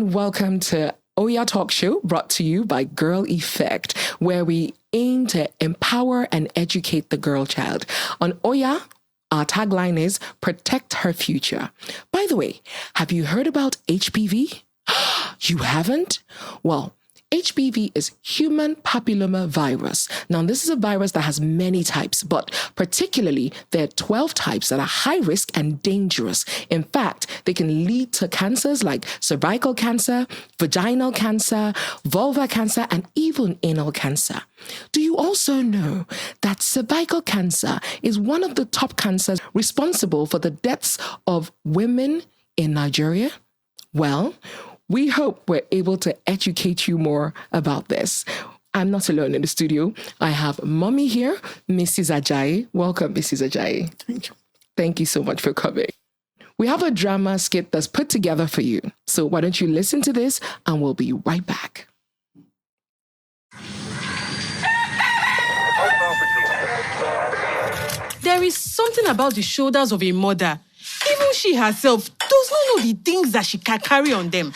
and welcome to Oya Talk Show, brought to you by Girl Effect, where we aim to empower and educate the girl child. On Oya, our tagline is protect her future. By the way, have you heard about HPV? You haven't? Well, HPV is human papilloma virus. Now, this is a virus that has many types, but particularly there are 12 types that are high risk and dangerous. In fact, they can lead to cancers like cervical cancer, vaginal cancer, vulvar cancer, and even anal cancer. Do you also know that cervical cancer is one of the top cancers responsible for the deaths of women in Nigeria? Well, we hope we're able to educate you more about this. I'm not alone in the studio. I have Mommy here, Mrs. Ajayi. Welcome, Mrs. Ajayi. Thank you. Thank you so much for coming. We have a drama skit that's put together for you. So why don't you listen to this and we'll be right back. There is something about the shoulders of a mother. Even she herself does not know the things that she can carry on them.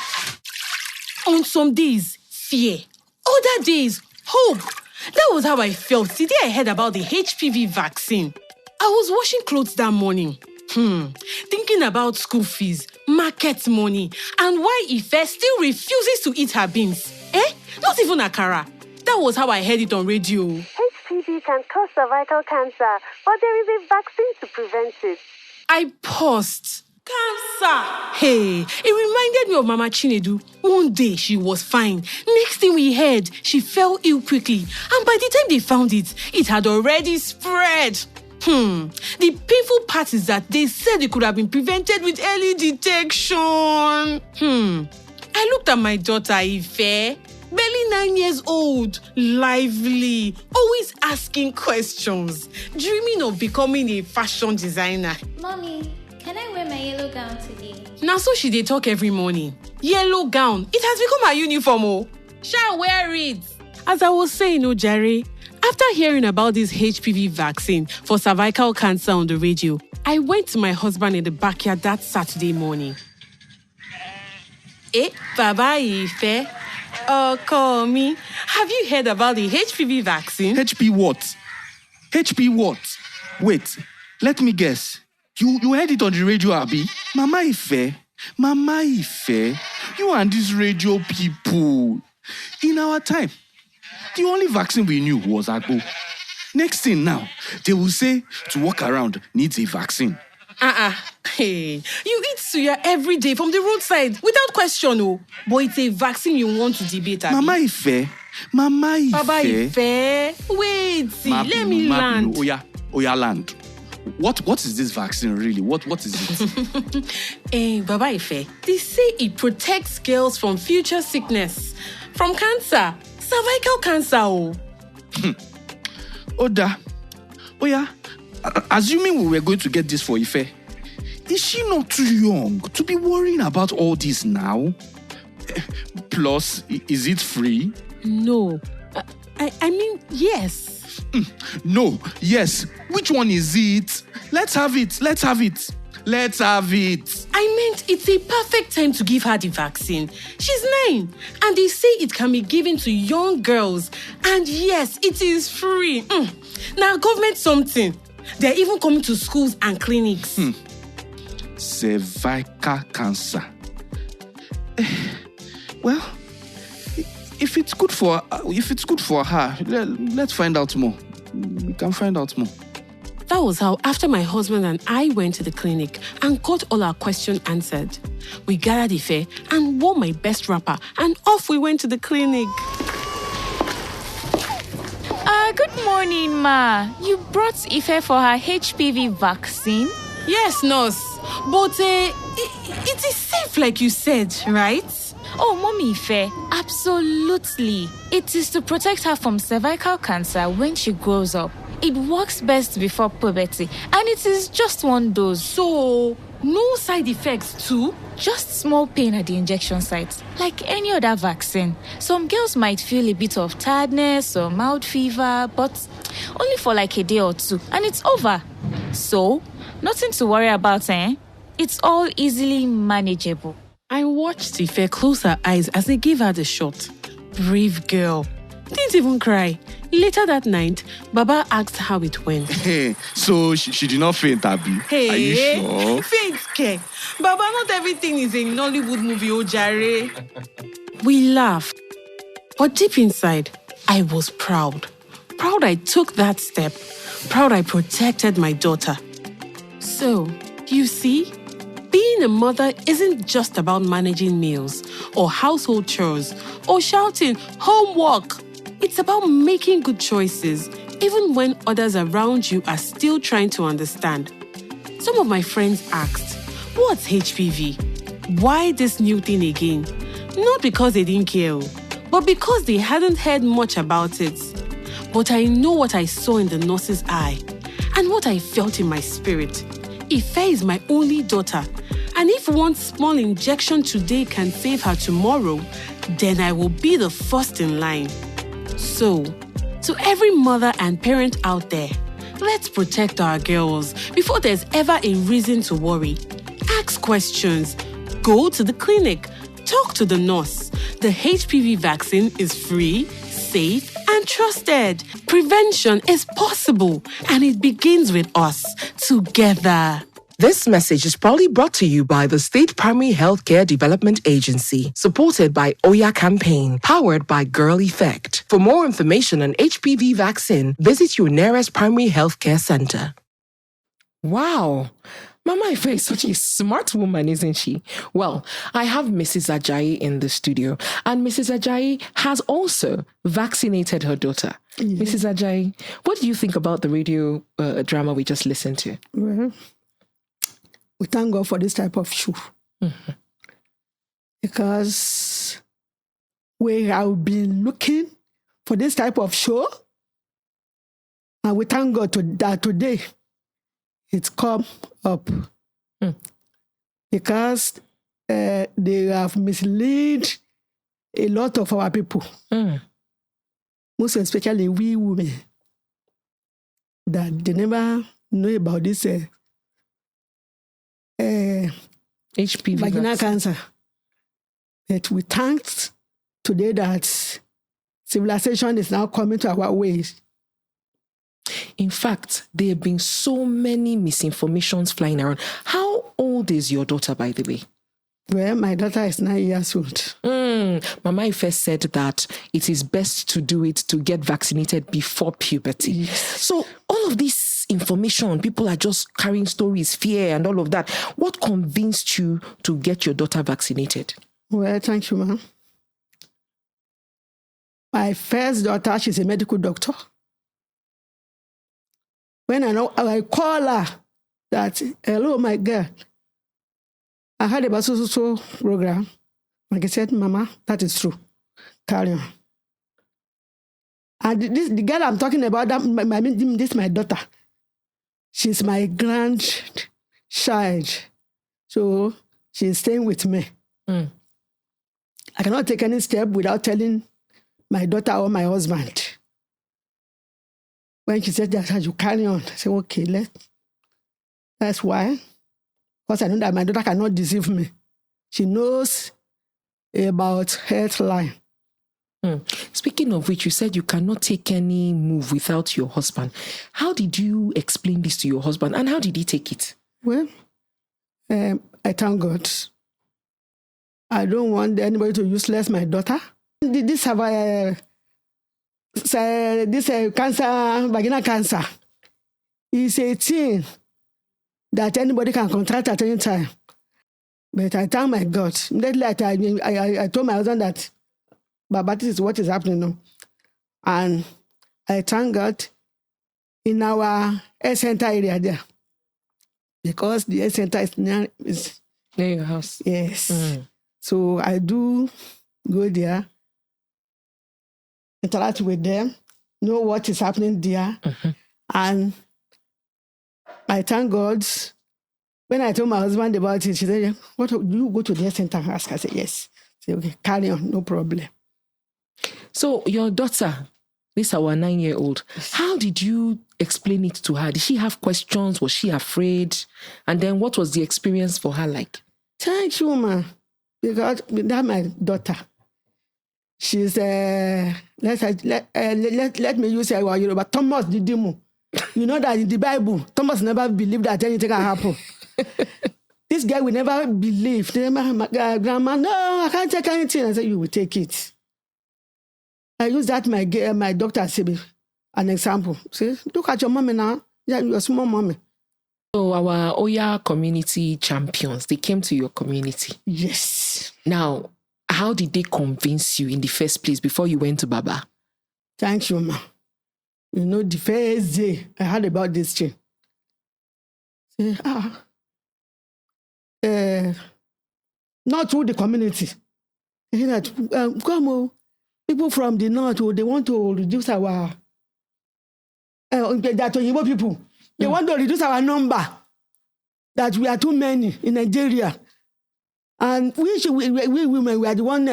On some days, fear. Other days, hope. That was how I felt the day I heard about the HPV vaccine. I was washing clothes that morning. Thinking about school fees, market money, and why Ife still refuses to eat her beans. Not even akara. That was how I heard it on radio. HPV can cause cervical cancer, but there is a vaccine to prevent it. I paused. Cancer! Hey, it reminded me of Mama Chinedu. One day she was fine. Next thing we heard, she fell ill quickly. And by the time they found it, it had already spread. The painful part is that they said it could have been prevented with early detection. I looked at my daughter, Ife. Barely 9 years old, lively, always asking questions, dreaming of becoming a fashion designer. Mommy, can I wear my yellow gown today? Now so she dey talk every morning. Yellow gown, it has become her uniform. Shall wear it. As I was saying, Jare, after hearing about this HPV vaccine for cervical cancer on the radio, I went to my husband in the backyard that Saturday morning. Baba Ife. Oh, call me. Have you heard about the HPV vaccine? HP what? HP what? Wait, let me guess. You heard it on the radio, Abi? Mama Ife, you and these radio people. In our time, the only vaccine we knew was Agbo. Next thing now, they will say to walk around needs a vaccine. Hey, you eat suya every day from the roadside without question, but it's a vaccine you want to debate, Abi. Mama Ife. Baba Ife, wait, let me land. Oya land. What is this vaccine really? What is it? Baba Ife, they say it protects girls from future sickness, from cancer, cervical cancer. Oya, assuming we were going to get this for Ife, is she not too young to be worrying about all this now? Plus, is it free? No. I mean, yes. No, yes. Which one is it? Let's have it. I meant it's a perfect time to give her the vaccine. She's 9, and they say it can be given to young girls. And yes, it is free. Now, government something. They're even coming to schools and clinics. Cervical cancer. Well, if it's good for her, let's find out more. We can find out more. That was how, after my husband and I went to the clinic and got all our questions answered, we gathered Ife and wore my best wrapper, and off we went to the clinic. Good morning, Ma. You brought Ife for her HPV vaccine? Yes, nurse. But it is safe like you said, right? Oh, Mommy Ife, absolutely. It is to protect her from cervical cancer when she grows up. It works best before puberty, and it is just one dose. So, no side effects too? Just small pain at the injection site, like any other vaccine. Some girls might feel a bit of tiredness or mild fever, but only for like a day or two, and it's over. So, nothing to worry about, It's all easily manageable. I watched Ife close her eyes as they gave her the shot. Brave girl. Didn't even cry. Later that night, Baba asked how it went. So she did not faint, Abi. Hey, are you sure? Faint care. Baba, not everything is a Nollywood movie, Ojare. We laughed. But deep inside, I was proud. Proud I took that step. Proud I protected my daughter. So, you see, being a mother isn't just about managing meals or household chores or shouting homework. It's about making good choices, even when others around you are still trying to understand. Some of my friends asked, what's HPV? Why this new thing again? Not because they didn't care, but because they hadn't heard much about it. But I know what I saw in the nurse's eye and what I felt in my spirit. Ife is my only daughter, and if one small injection today can save her tomorrow, then I will be the first in line. So, to every mother and parent out there, let's protect our girls before there's ever a reason to worry. Ask questions. Go to the clinic. Talk to the nurse. The HPV vaccine is free, safe, and trusted. Prevention is possible, and it begins with us together. This message is proudly brought to you by the State Primary Healthcare Development Agency, supported by Oya Campaign, powered by Girl Effect. For more information on HPV vaccine, visit your nearest primary healthcare center. Wow. Mama Ife is such a smart woman, isn't she? Well, I have Mrs. Ajayi in the studio, and Mrs. Ajayi has also vaccinated her daughter. Yes. Mrs. Ajayi, what do you think about the radio drama we just listened to? Well, we thank God for this type of show. Mm-hmm. Because we have been looking for this type of show, and we thank God that today it's come up. Because they have misled a lot of our people, most especially we women, that they never know about this HPV vaginal cancer. But we thank today that civilization is now coming to our ways. In fact, there have been so many misinformations flying around. How old is your daughter, by the way? Well, my daughter is 9 years old. Mama Ife said that it is best to do it to get vaccinated before puberty. Yes. So all of this information, people are just carrying stories, fear and all of that. What convinced you to get your daughter vaccinated? Well, thank you, ma'am. My first daughter, she's a medical doctor. When I call her that, hello, my girl, I heard about so program. Like I said, Mama, that is true. Carry on. And the girl I'm talking about, this is my daughter. She's my grandchild. So she's staying with me. I cannot take any step without telling my daughter or my husband. When she said that, you carry on. I said, okay, that's why. Because I know that my daughter cannot deceive me. She knows about health line. Speaking of which, you said you cannot take any move without your husband. How did you explain this to your husband, and how did he take it? Well, I thank God. I don't want anybody to useless my daughter. This cancer, vaginal cancer, is a thing that anybody can contract at any time. But I thank my God. Immediately I told my husband that, Baba, this is what is happening now. And I thank God in our health center area there. Because the health center is near your house. Yes. So I do go there, interact with them, know what is happening there. And I thank God. When I told my husband about it, she said, "What do you go to the health center and ask?" I said, yes. I said, okay, carry on, no problem. So your daughter, this our 9-year-old, how did you explain it to her? Did she have questions? Was she afraid? And then what was the experience for her like? Thank you, ma. because that my daughter, she's let me use Yoruba, Thomas Didimu. You know that in the Bible, Thomas never believed that anything can happen. This guy will never believe. Grandma, no, I can't take anything. I said, you will take it. I use that my doctor as an example. See, look at your mommy now. Yeah, your small mommy. So our Oya community champions, they came to your community. Yes. Now, how did they convince you in the first place before you went to Baba? Thank you, ma. You know, the first day I heard about this thing. Say, not through the community. They say that, come on, people from the north, they want to reduce our, people, they want to reduce our number, that we are too many in Nigeria. And we women, we are the one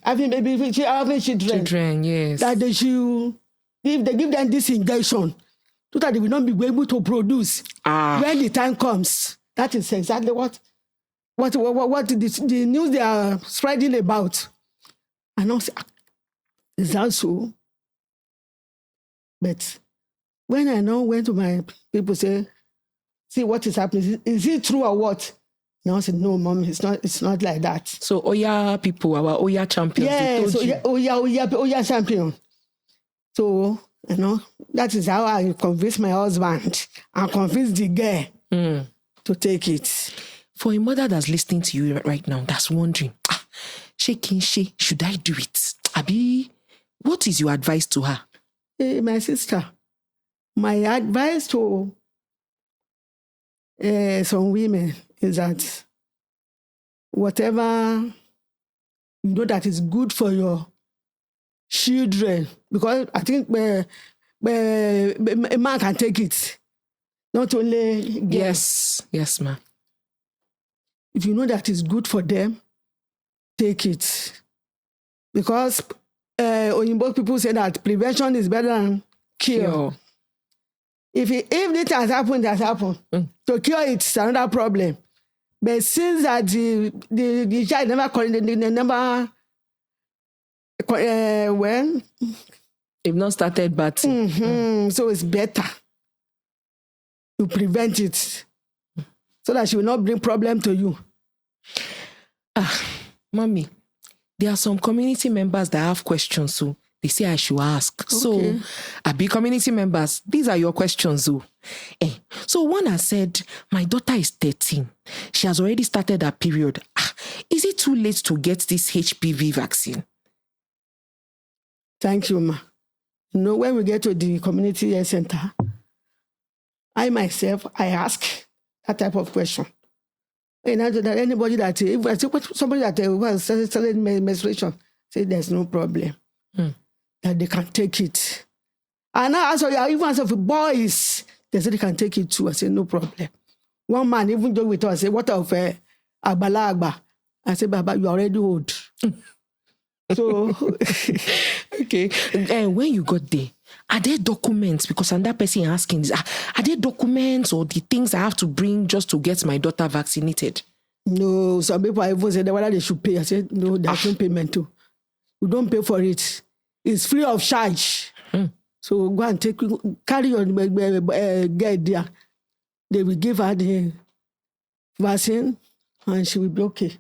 having children. Yes. That they should, if they give them this injection, so that they will not be able to produce when the time comes. That is exactly what the news they are spreading about. And also, is that so? But when I now went to my people, say, see what is happening. Is it true or what? Now I said, no, mom, it's not like that. So Oya people, our Oya champions, yes, they told you. Oya champion. So, you know, that is how I convinced my husband and convinced the girl to take it. For a mother that's listening to you right now, that's wondering, should I do it? Abi, what is your advice to her? Hey, my sister, my advice to some women is that whatever you know that is good for your children, because I think a man can take it, not only girls. Yes, ma'am. If you know that is good for them, take it. Because Oyinbo people say that prevention is better than cure. If this has happened, it has happened. To cure it is another problem. But since that the child never they've not started batting. So it's better to prevent it so that she will not bring problem to you. Mommy, there are some community members that have questions, so they say I should ask. Okay. So, Abi community members, these are your questions, so. So one has said, my daughter is 13. She has already started her period. Is it too late to get this HPV vaccine? Thank you, ma. You know, when we get to the community health center, I myself, I ask that type of question. And that anybody that, if somebody that was selling menstruation, say there's no problem. That they can take it. And I also, even as of boys, they say they can take it too. I say, no problem. One man even joke with us, say, what of Agba? I say, Baba, you are already old. So, okay. And when you got there, are there documents? Because another person asking this, are there documents or the things I have to bring just to get my daughter vaccinated? No, some people even say whether they should pay. I said, no, there's no payment too. You don't pay for it. It's free of charge. So go and carry your get there. They will give her the vaccine and she will be okay.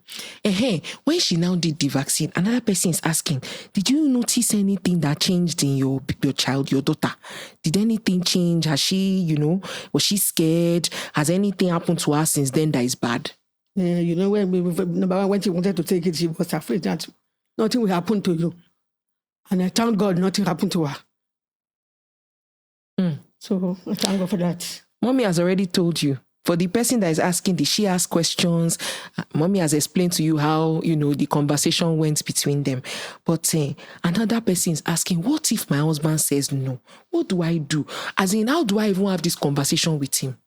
When she now did the vaccine, another person is asking, did you notice anything that changed in your child, your daughter? Did anything change? Has she, was she scared? Has anything happened to her since then that is bad? When she wanted to take it, she was afraid that nothing will happen to you. And I thank God nothing happened to her. So I thank God for that. Mommy has already told you. For the person that is asking, did she ask questions? Mommy has explained to you how, the conversation went between them. But another person is asking, what if my husband says no? What do I do? As in, how do I even have this conversation with him?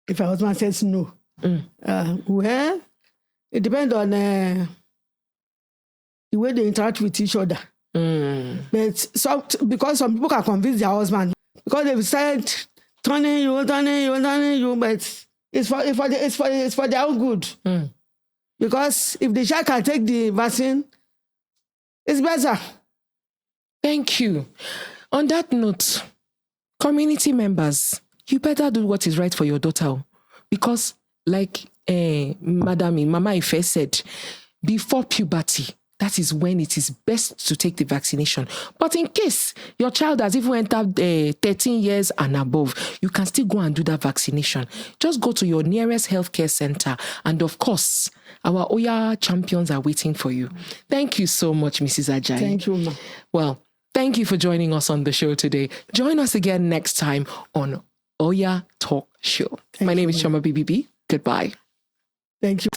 If my husband says no, well, it depends on the way they interact with each other. But because some people can convince their husband, because they've said turning you, but it's for their own good. Because if the child can take the vaccine, it's better. Thank you. On that note, community members, you better do what is right for your daughter. Because like Mama Ife said, before puberty, that is when it is best to take the vaccination. But in case your child has even entered 13 years and above, you can still go and do that vaccination. Just go to your nearest healthcare center. And of course, our Oya champions are waiting for you. Thank you so much, Mrs. Ajayi. Thank you, ma. Well, thank you for joining us on the show today. Join us again next time on Oya Talk Show. My name is Chama BBB. Goodbye. Thank you.